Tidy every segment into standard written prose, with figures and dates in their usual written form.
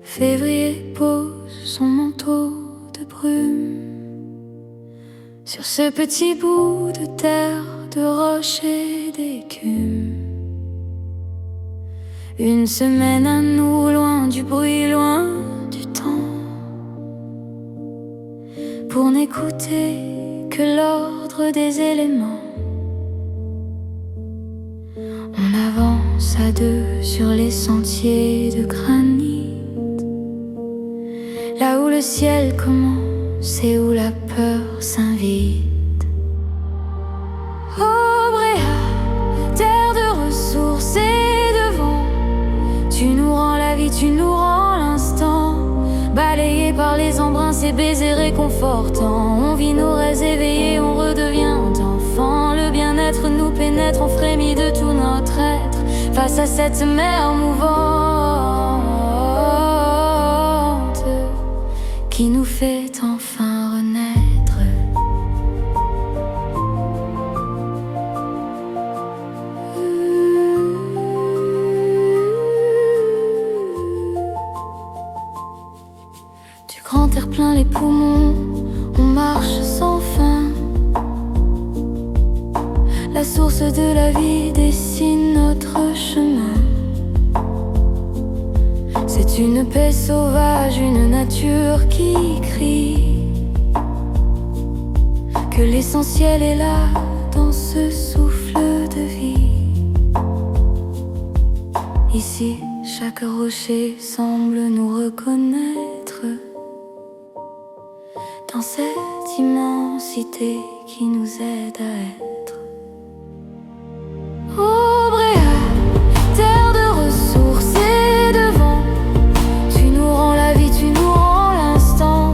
Février pose son manteau de brume sur ce petit bout de terre, de roches et d'écume. Une semaine à nous, loin du bruit, loin du temps, pour n'écouter que l'ordre des éléments. On avance à deux sur les sentiers de granit, là où le ciel commence et où la peur s'invite. Oh Bréa, terre de ressources et de vent, tu nous rends la vie, tu nous rends l'instant. Balayé par les embruns, ces baisers réconfortants. On vit nos rêves éveillés, on redevient enfant. Le bien-être nous pénètre, on frémit de tout notre être face à cette mer mouvante qui nous fait enfin renaître. Du grand air plein les poumons, on marche sans fin. La source de la vie dessine notre chemin. C'est une paix sauvage, une nature qui crie que l'essentiel est là dans ce souffle de vie. Ici, chaque rocher semble nous reconnaître dans cette immensité qui nous aide à être. Oh Bréa, terre de ressources et de vent, tu nous rends la vie, tu nous rends l'instant.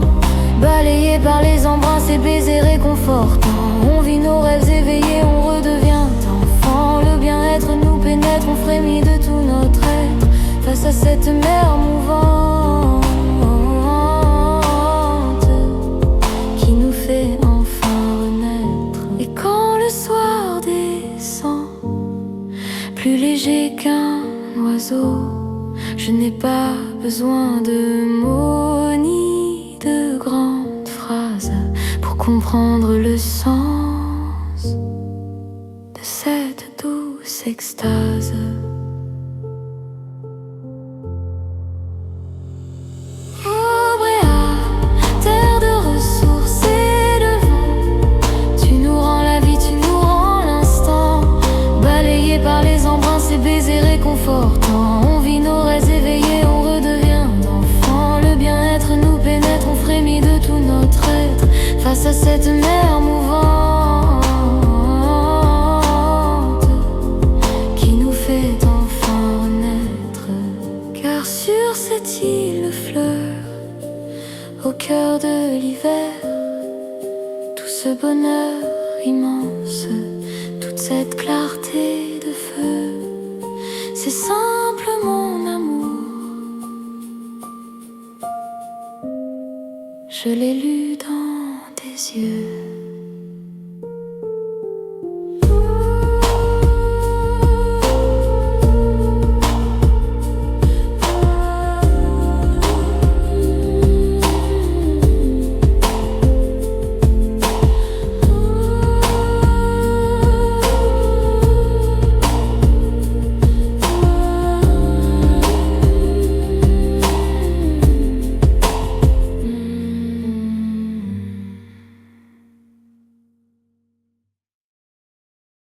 Balayé par les embruns, ces baisers réconfortants. On vit nos rêves éveillés, on redevient enfant. Le bien-être nous pénètre, on frémit de tout notre être face à cette mer mouvante qui nous fait enfin renaître. Et quand le soir descend, plus léger qu'un oiseau, je n'ai pas besoin de mots ni de grandes phrases pour comprendre le sens de cette douce extase. Oh Bréa, terre de ressources et de vent, tu nous rends la vie, tu nous rends l'instant. Balayé par les embruns, ces baisers réconfortants. On vit nos rêves éveillés, on redevient enfant. Le bien-être nous pénètre, on frémit de tout notre être face à cette mer mouvante qui nous fait enfin renaître. Car sur cette île fleur, au cœur de l'hiver, tout ce bonheur immense, toute cette clarté de feu, c'est simple mon amour. Je l'ai lu dans tes yeux.